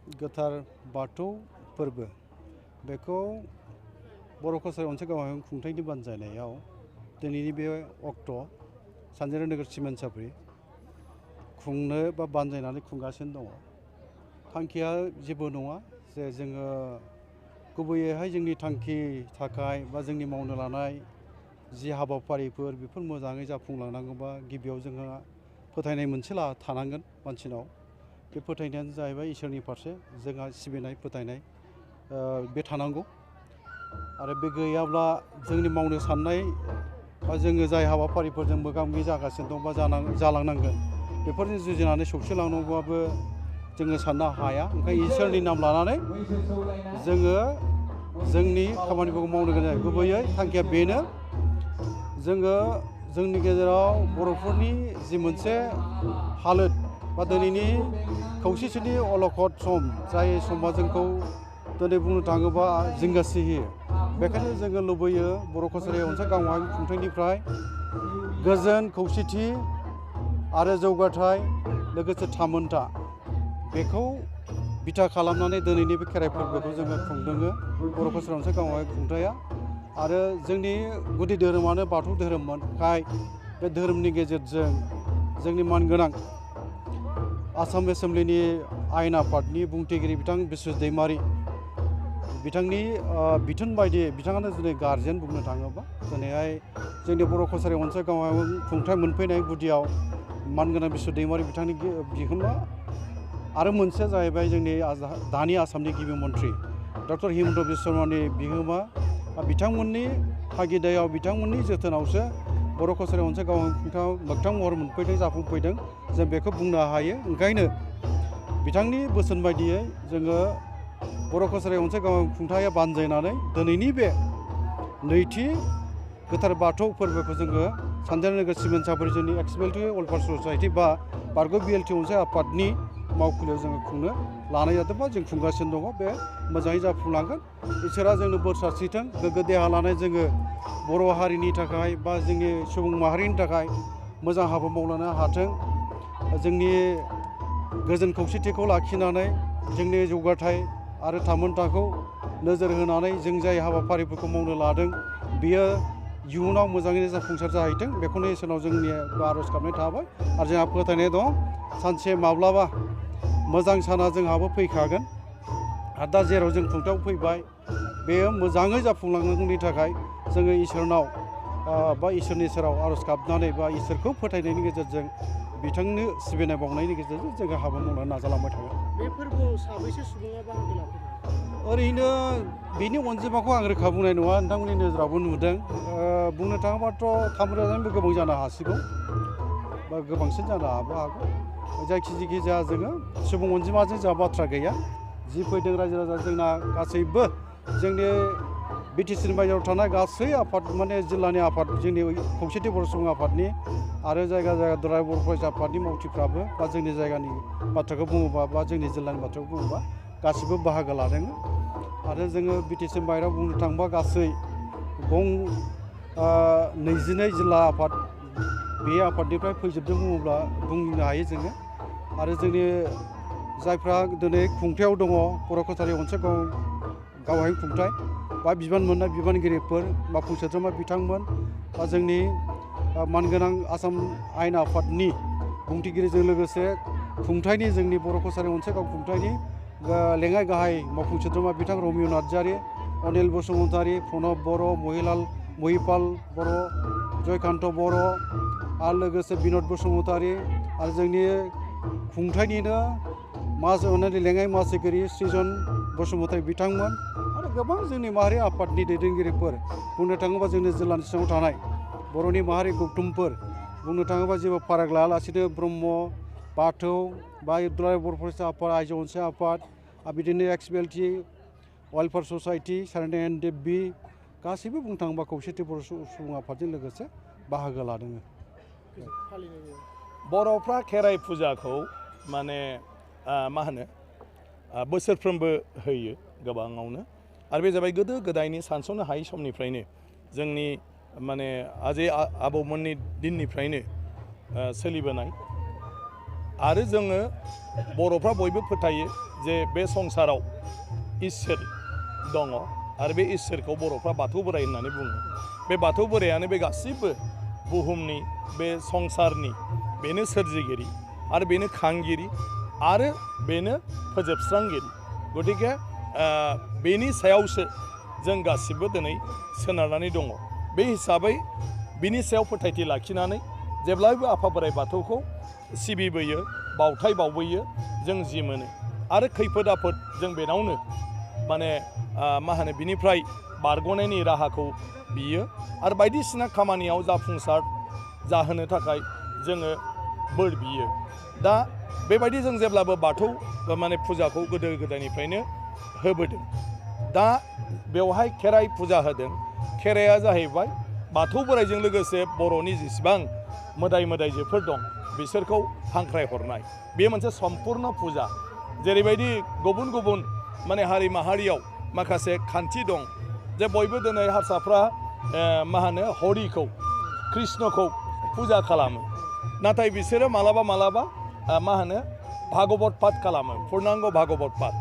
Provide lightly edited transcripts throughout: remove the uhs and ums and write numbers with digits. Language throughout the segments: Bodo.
गोथार बाथौ फोरबो बेखौ बर' कसारि अनसाय गावहाय खुंथायनि बानजायनायाव दिनैनि बे अक्ट' सानजारि नोगोर सिमेन्ट साफ्रि खुंनो बा बानजायनानै खुंगासिनो दङ। थांखिया जेबो नङा जे जोङो गुबैयैहाय जोंनि थांखि थाखाय बा जोंनि मावनो लानाय जि हाबाफारिफोर बेफोर मोजाङै जाफुंलांनांगौबा गिबियाव जोंहा फोथायनाय मोनसे थानांगोन मानसिनाव। बे फोथायनायानो जाहैबाय इसोरनि फारसे जोंहा सिबिनाय फोथायनाय बे थानांगौ आरो बे गैयाब्ला जोंनि मावनो साननाय बा जोङो जाय हाबाफारिफोरजों मोगा मोगि जागासिनो दं बा जालांनांगोन बेफोरजों जुजिनानै सौसिलांनांगौबाबो जोङो साननो हाया। ओंखायनो इसोरनि नाम लानानै जोङो जोंनि खामानिफोरखौ मावनो गोनां जायो। गुबैयै थांखिया बेनो जोङो जोंनि गेजेराव बर'फोरनि जि मोनसे हालोद बा दिनैनि खौसेथिनि अलखद सम जाय समा जोंखौ दिनै बुंनो थाङोबा जिंगासिहोयो। बेखायनो जोङो लुबैयो बर' कसारि अनसाय गावहाय खुंथायनिफ्राय गोजोन खौसेथि आरो जौगाथाय लोगोसे थामोनथा बेखौ बिथा खालामनानै दिनैनि बे खेराइ फोरबोखौ जोङो खुंदोङो। बर' कसारि अनसाय गावहाय खुंथाया आरो जोंनि गुदि धोरोमानो बाथौ धोरोमखाय बे धोरोमनि गेजेरजों जोंनि मानगोनां आसाम एसेम्ब्लिनि आयेन आफादनि बुंथिगिरि बिथां बिस्वजित दैमारि बिथांनि बिथोन बायदियै बिथाङानो दिनै गारजेन बुंनो थाङोबा दिनैहाय जोंनि बर' कसारि अनसाय गावहाय खुंथाय मोनफैनाय गुदियाव मानगोनां बिस्वजित दैमारि बिथांनि बिहोमा आरो मोनसेया जाहैबाय जोंनि दानि आसामनि गिबि मन्थ्रि डक्टर हिमन्त बिश्व शर्मानि बिहोमा बिथांमोननि थागिदायाव बिथांमोननि जोथोनावसो बर' कसारि अनसाय गावहाय खुंथायाव मोगथां महर मोनफैदों जाफुंफैदों जों बेखौ बुंनो हायो। ओंखायनो बिथांनि बोसोन बायदियै जोङो बर' कसारि अनसाय गावहाय खुंथाया बानजायनानै दिनैनि बे नैथि गोथार बाथौ फोरबोखौ जोङो सानजारि नोगोर सिमेन्ट साफ्रि जोंनि एक्सबिएलटि वेलफेयार ससाइटि बा बारग' बिएलटि अनसाय आफादनि मावखुलियाव जोङो खुंनो लानाय जादों बा जों खुंगासिनो दङ। बे मोजाङै जाफुंलांगोन। इसोरा जोंनो बोर सारस्रिथों गोग्गो देहा लानाय जोङो बर' हारिनि थाखाय बा जोंनि सुबुं माहारिनि थाखाय मोजां हाबा मावलांनो हाथों। जोंनि गोजोन खौसेथिखौ लाखिनानै जोंनि जौगाथाय आरो थामोनथाखौ नोजोर होनानै जों जाय हाबाफारिफोरखौ मावनो लादों बियो इयुनाव मोजाङैनो जाफुंसार जाहैथों बेखौनो इसोरनाव जोंनि आर'ज गाबनाय थाबाय आरो जोंहा फोथायनाय दं सानसे माब्लाबा मोजां साना जोंहाबो फैखागोन। आरो दा जेराव जों खुंथायाव फैबाय बेयो मोजाङै जाफुंलांनायनि थाखाय जोङो इसोरनाव बा इसोरनि सेराव आर'ज गाबनानै बा इसोरखौ फोथायनायनि गेजेरजों बिथांनो सिबिनाय बावनायनि गेजेरजों जोङो हाबा मावनो नाजालांबाय थागोन। बे फोरबोआव साबैसे सुबुङा बाहागो लाफैदों? ओरैनो बिनि अनजिमाखौ आं रोखा बुंनाय नङा नोंथांमोननि नोजोरावबो नुदों। बुंनो थाङोबाथ' 3,000निबो गोबां जानो हासिगौ बा गोबांसिन जानो हागौ। जायखि जाया जोङो सुबुं अनजिमाजों जोंहा बाथ्रा गैया। जि फैदों रायजो राजा जोंना गासैबो जोंनि बिटिसिनि बायजोआव थानाय गासै आफाद माने जिल्लानि आफाद जोंनि खौसेथि बर' सुबुं आफादनि आरो जायगा दुलाराय बर' फरायसा आफादनि मावथिफ्राबो बा जोंनि जायगानि बाथ्राखौ बुङोबा बा जोंनि जिल्लानि बाथ्राखौ बुङोबा गासिबो बाहागो लादों। आरो जोङो बिटिसि बायहेरायाव बुंनो थाङोबा गासै 22 जिल्ला आफाद बे आफादनिफ्राय फैजोबदों बुङोब्ला बुंनो हायो जोङो। आरो जोंनि जायफ्रा दिनै खुंथायाव दङ बर' कसारि अनसाय गावहाय खुंथाय बा बिबान मोननाय बिबानगिरिफोर मावफुं सोद्रोमा बिथांमोन बा जोंनि मानगोनां आसाम आयेन आफादनि बुंथिगिरिजों लोगोसे खुंथायनि जोंनि बर' कसारि अनसाय गाव खुंथायनि लेङाइ गाहाय मावफुं सोद्रोमा बिथां रमिय नार्जारि, अनिल बसुमतारी, प्रणब बर', महिपाल बर', जयकान्त बर' आरो लोगोसे बिनद बसुमतारी आरो जोंनि खुंथायनिनो लेङाइ मासिगिरि सृजन बसुमतारी बिथांमोन आरो गोबां जोंनि माहारि आफादनि दैदेनगिरिफोर बुंनो थाङोबा जोंनि जिल्लानि सिङाव थानाय बर'नि माहारि गौथुमफोर बुंनो थाङोबा जेबो फाराग लायालासेनो ब्रह्म बाथौ बा दुलाराय बर' फरायसा आफाद आइजो अनसाय आफाद आरो बिदिनो एक्सबिएलटि वेलफेयार ससाइटि सारायना एनडिएफबि गासैबो बुंनो थाङोबा खौसेथि बर' सुबुं आफादजों लोगोसे बाहागो लादों। बर'फ्रा खेराइ फुजाखौ माने बोसोरफ्रोमबो होयो गोबाङावनो आरो बे जाबाय गोदो गोदायनि सानस'नो हायै समनिफ्रायनो जोंनि माने आजै आबौमोननि दिननिफ्रायनो सोलिबोनाय आरो जोङो बर'फ्रा बयबो फोथायो जे बे संसाराव इसोर दङ आरो बे इसोरखौ बर'फ्रा बाथौ बोराइ होननानै बुङो। बे बाथौ बोरायानो बे गासिबो बुहुमनि बे संसारनि बेनो सोरजिगिरि आरो बेनो खांगिरि आरो बेनो फोजोबस्रांगिरि। गतिके बेनि सायावसो जों गासिबो दिनै सोनारनानै दङ। बे हिसाबै बिनि सायाव फोथायथि लाखिनानै जेब्लायबो आफा बोराइ बाथौखौ सिबिबोयो, बावथाय बावबोयो जों जि मोनो। आरो खैफोद आफोद जों बेनावनो माने मा होनो बिनिफ्राय बारग'नायनि राहाखौ बियो आरो बायदिसिना खामानियाव जाफुंसार जाहोनो थाखाय जोङो बोर बियो। दा बेबायदि जों जेब्लाबो बाथौ माने फुजाखौ गोदो गोदायनिफ्रायनो होबोदों। दा बेवहाय खेराइ फुजा होदों। खेराइया जाहैबाय बाथौ बोराइजों लोगोसे बर'नि जेसेबां मोदाय मोदायजोफोर दं बिसोरखौ हांख्रायहरनाय। बे मोनसे सम्पुर्ण फुजा। जेरैबायदि गुबुन गुबुन माने हारि माहारियाव माखासे खान्थि दं जे बयबो दिनै हारसाफ्रा मा होनो हरिखौ कृष्णखौ फुजा खालामो। नाथाय बिसोरो मालाबा मालाबा मा होनो भागवत पाठ खालामो, पुर्णांग भागवत पाठ,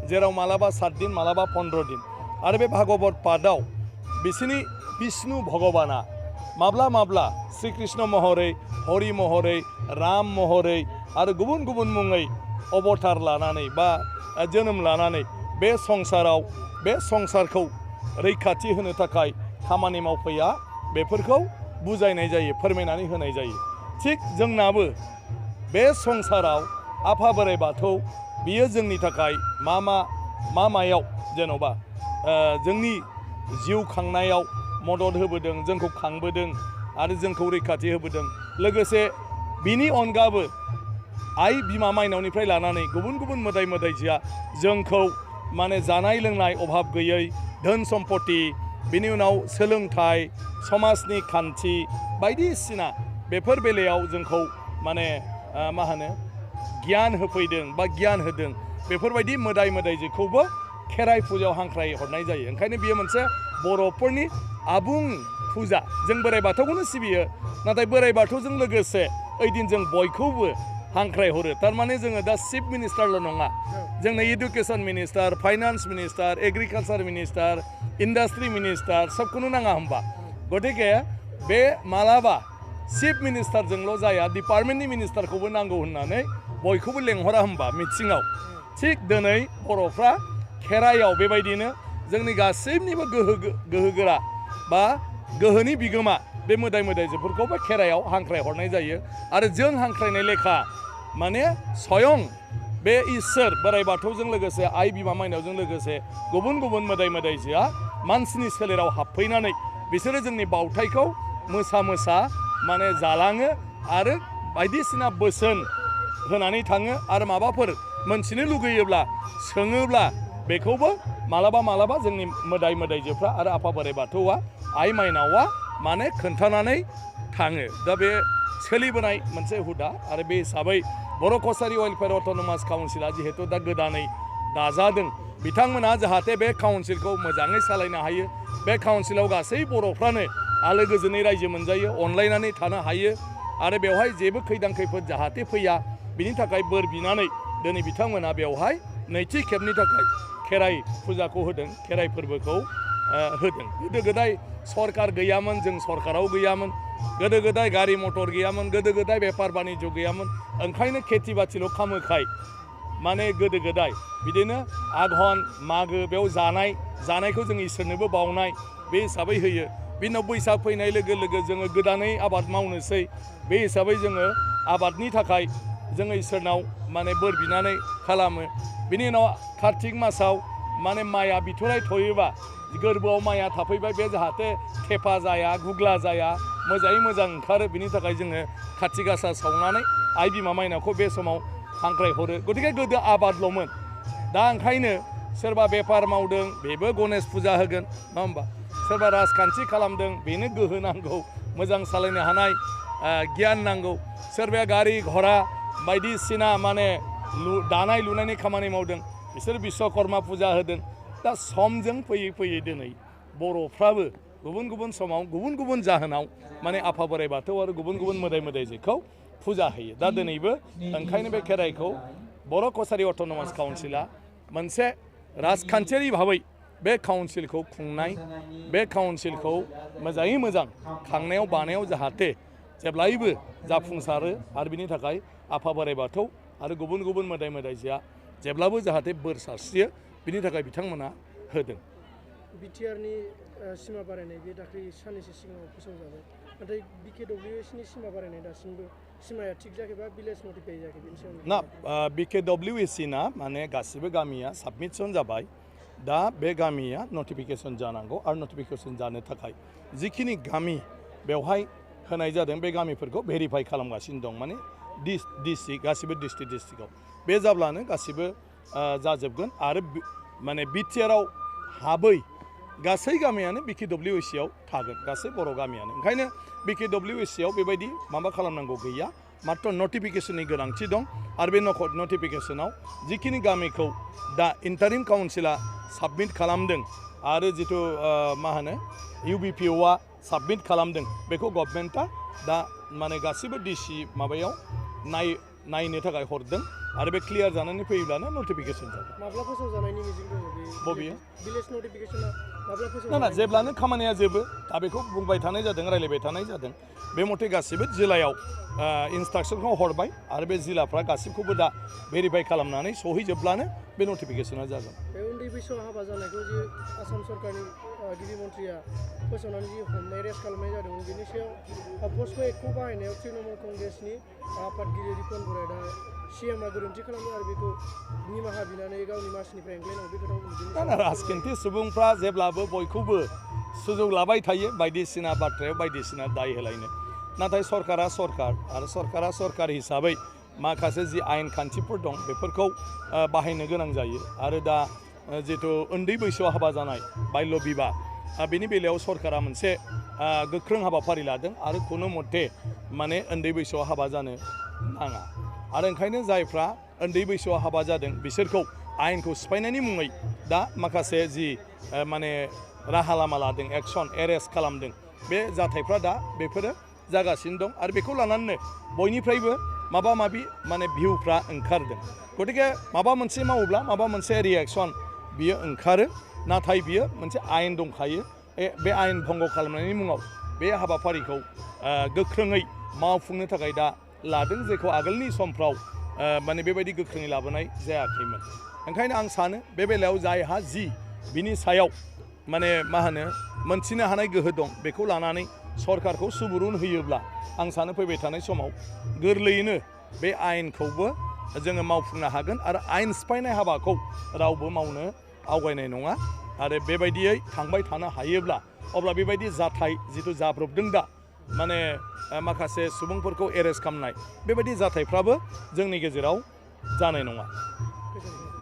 जेराव मालाबा 7 दिन मालाबा 15 दिन। आरो बे भागवत पाठआव बिसोरनि बिष्णु भगबाना माब्ला माब्ला श्री कृष्ण महरै, हरि महरै, राम महरै आरो गुबुन गुबुन मुङै अबतार लानानै बा जोनोम लानानै बे संसाराव बे संसारखौ रैखाथि होनो थाखाय खामानि मावफैया बेफोरखौ बुजायनाय जायो, फोरमायनानै होनाय जायो। थिग जोंनाबो बे संसाराव आफा बोराइ बाथौ बियो जोंनि थाखाय मायाव जेन'बा जोंनि जिउ खांनायाव मदद होबोदों, जोंखौ खांबोदों आरो जोंखौ रैखाथि होबोदों। लोगोसे बिनि अनगाबो आइ बिमा माइनावनिफ्राय लानानै गुबुन गुबुन मोदाय मोदायजोआ जोंखौ माने जानाय लोंनाय अभाब गैयै, धोन सम्पति, बिनि उनाव सोलोंथाइ, समाजनि खान्थि बायदिसिना बेफोर बेलायाव जोंखौ माने मा होनो गियान होफैदों बा गियान होदों। बेफोरबायदि मोदाय मोदायजोखौबो खेराइ फुजायाव हांख्राय हरनाय जायो। ओंखायनो बियो मोनसे बर'फोरनि आबुं फुजा। जों बोराइ बाथौखौनो सिबियो, नाथाय बोराइ बाथौजों लोगोसे ओइदिन जों बयखौबो हांख्राय हरो। थारमाने जोङो दा चिफ मिनिस्टारल' नङा, जोंनो इडुकेसन मिनिस्टार, फाइनान्स मिनिस्टार, एग्रिकालसार मिनिस्टार, इन्डास्ट्रि मिनिस्टार सबखौनो नाङा होमबा। गतिके बे मालाबा चिफ मिनिस्टारजोंल' जाया, डिपार्टमेन्टनि मिनिस्टारखौबो नांगौ होननानै बयखौबो लेंहरा होमबा मिथिङाव। थिग दिनै बर'फ्रा खेराइयाव बेबायदिनो जोंनि गासैनिबो गोहोगोरा बा गोहोनि बिगोमा बे मोदाय मोदायजोफोरखौबो खेराइयाव हांख्राय हरनाय जायो। आरो जों हांख्रायनाय लेखा माने स्वयं बे इसोर बोराइ बाथौजों लोगोसे आइ बिमा माइनावजों लोगोसे गुबुन गुबुन मोदाय मोदायजोआ मानसिनि सोलेराव हाबफैनानै बिसोरो जोंनि बावथायखौ मोसा मोसा माने जालाङो आरो बायदिसिना बोसोन होनानै थाङो। आरो माबाफोर मोनथिनो लुगैयोब्ला सोङोब्ला बेखौबो मालाबा मालाबा जोंनि मोदाय मोदायजोफ्रा आरो आफा बोराइ बाथौआ आइ माइनावा माने खोन्थानानै थाङो। दा बे सोलिबोनाय मोनसे हुदा। आरो बे हिसाबै बर' कसारि वेलफेयार अट'नमास काउन्सिला जिहेतु दा गोदानै दाजादों, बिथांमोना जाहाथे बे काउन्सिलखौ मोजाङै सालायनो हायो, बे काउन्सिलाव गासै बर'फ्रानो आलो गोजोनै रायजो मोनजायो, अनलायनानै थानो हायो आरो बेवहाय जेबो खैदां खैफोद जाहाथे फैया, बिनि थाखाय बोर बिनानै दिनै बिथांमोना बेवहाय नैथि खेबनि थाखाय खेराइ फुजाखौ होदों, खेराइ फोरबोखौ होदों। गोदो गोदाय सरकार गैयामोन, जों सरकाराव गैयामोन, गोदो गोदाय गारि मटर गैयामोन, गोदो गोदाय बेफार बानिज्य गैयामोन। ओंखायनो खेथि बाथिल' खालामोखाय माने गोदो गोदाय बिदिनो आघन मागो बेयाव जानायखौ जों इसोरनोबो बावनाय बे हिसाबै होयो। बिनि उनाव बैसाग फैनाय लोगो लोगो जोङो गोदानै आबाद मावनोसै, बे हिसाबै जोङो आबादनि थाखाय जोङो इसोरनाव माने बोर बिनानै खालामो। बिनि उनाव कार्तिक मासाव माने माइआ बिथराय थयोबा गोरबोआव माइआ थाफैबाय, बे जाहाथे थेफा जाया, गुग्ला जाया, मोजाङै मोजां ओंखारो, बिनि थाखाय जोङो खाथि गासा सावनानै आइ बिमा माइनावखौ बे समाव हांख्राय हरो। गतिके गोदो आबादल'मोन। दा ओंखायनो सोरबा बेफार मावदों बेबो गणेश फुजा होगोन, नङा होमबा? सोरबा राजखान्थि खालामदों बेनो गोहो नांगौ, मोजां सालायनो हानाय गियान नांगौ। सोरबाया गारि घरा बायदिसिना माने दानाय लुनायनि खामानि मावदों, बिसोर बिश्वकर्मा फुजा होदों। दा समजों फैयै फैयै दिनै बर'फ्राबो गुबुन गुबुन समाव गुबुन गुबुन जाहोनाव माने आफा बोराइ बाथौ आरो गुबुन गुबुन मोदाय मोदायजोखौ फुजा होयो दा दिनैबो ओंखायनो बे खेराइखौ बर' कसारि अट'नमास काउन्सिला मोनसे राजखान्थियारि भाबै बे काउन्सिलखौ खुंनाय बे काउन्सिलखौ मोजाङै मोजां खांनायाव बानायाव जाहाथे जेब्लायबो जाफुंसारो आरो बिनि थाखाय आफा बोराइ बाथौ आरो गुबुन गुबुन मोदाय मोदायजोआ जेब्लाबो जाहाथे बोर सारस्रियो बिनि थाखाय बिथांमोना होदों। बिटिआरनि सिमा बारायनाय बे दाख्लै साननैसो सिगाङाव फोसावजाबाय नाथाय BKWACनि सिमा बारायनाय दासिमबो सिमाया थिग जायाखैबा भिलेज नटिफाइ जायाखै बेनि सायाव ना BKWAC ना माने गासिबो गामिया साबमिसन जाबाय दा बे गामिया नटिफिकेसन जानांगौ आरो नटिफिकेसन जानो थाखाय जिखिनि गामि बेवहाय होनाय जादों बे गामिफोरखौ भेरिफाइ खालामगासिनो दं माने डिस्ट्रिक्ट गासिबो डिस्ट्रिक्टआव बे जाब्लानो गासिबो जाजोबगोन आरो माने बिटिआरआव हाबै गासै गामियानो BKWACआव थागोन गासै बर' गामियानो ओंखायनो BKWACआव बेबायदि माबा खालामनांगौ गैया मात्र नटिफिकेसननि गोनांथि दं आरो बे नटिफिकेसनाव जिखिनि गामिखौ दा इन्टारिम काउन्सिला साबमिट खालामदों आरो जिथु मा होनो UBPOआ साबमिट खालामदों बेखौ गभर्नमेन्टआ दा माने गासिबो डिसि माबायाव नायनो थाखाय हरदों आरो बे क्लियार जानानै फैयोब्लानो नटिफिकेसन जागोन। माब्ला फोसावजानायनि मिजिं दङ बे बबेयो भिलेज नटिफिकेसना माब्ला ना फोसावजानाय जेब्लानो खामानिया जोबो दा बेखौ बुंबाय थानाय जादों रायलायबाय थानाय जादों बे मथे गासिबो जिल्लायाव इन्सट्राक्सनखौ हरबाय आरो बे जिल्लाफ्रा गासिबखौबो दा भेरिफाइ खालामनानै सहैजोबब्लानो बे नटिफिकेसना जागोन। बे उन्दै बैसोआव हाबा जानायखौ जे आसाम सरकारनि गिबि मन्थ्रिया फोसावनानै जि हमनाय रेस्ट खालामनाय जादोंमोन बेनि सायाव पस्क' एक्टखौ बाहायनायाव तृणमूल कंग्रेसनि आफादगिरि रिपन बराया दा CMआ गोरोन्थि खालामदों आरो बेखौ निमाहा बिनानै गावनि मासिनिफ्राय एंग्लायनांगौ बे खोथाखौ राजखान्थि सुबुंफ्रा जेब्लाबो बयखौबो सुजुग लाबाय थायो बायदिसिना बाथ्रायाव बायदिसिना दाय होलायनो नाथाय सरकारा सरकार आरो सरकारा सरकार हिसाबै माखासे जि आयेन खान्थिफोर दं बेफोरखौ बाहायनो गोनां जायो आरो दा जिथु उन्दै बैसोआव हाबा जानाय बाल्य बिबाह बेनि बेलायाव सरकारा मोनसे गोख्रों हाबाफारि लादों आरो खुनु मथे माने उन्दै बैसोआव हाबा जानो नाङा आरो ओंखायनो जायफ्रा उन्दै बैसोआव हाबा जादों बिसोरखौ आयेनखौ सिफायनायनि मुङै दा माखासे जि माने राहा लामा लादों एक्सन एरेस्ट खालामदों बे जाथायफ्रा दा बेफोरो जागासिनो दं आरो बेखौ लानानैनो बयनिफ्रायबो माबा माबि माने भिउफ्रा ओंखारदों गतिके माबा मोनसे मावोब्ला माबा मोनसे रिएक्सन बियो ओंखारो नाथाय बियो मोनसे आयेन दंखायो बे आयेन भंग खालामनायनि मुङाव बे हाबाफारिखौ गोख्रोङै मावफुंनो थाखाय दा लादों जेखौ आगोलनि समफ्राव माने बेबायदि गोख्रोङै लाबोनाय जायाखैमोन ओंखायनो आं सानो बे बेलायाव जायहा जि बिनि सायाव माने मा होनो मोनथिनो हानाय गोहो दं बेखौ लानानै सरकारखौ सुबुरुन होयोब्ला आं सानो फैबाय थानाय समाव गोरलैयैनो बे आयेनखौबो जोङो मावफुंनो हागोन आरो आयेन सिफायनाय हाबाखौ रावबो मावनो आवगायनाय नङा आरो बेबायदियै थांबाय थानो हायोब्ला अब्ला बेबायदि जाथाय जिथु जाब्रबदों दा माने माखासे सुबुंफोरखौ एरेस्ट खालामनाय बेबायदि जाथायफ्राबो जोंनि गेजेराव जानाय नङा।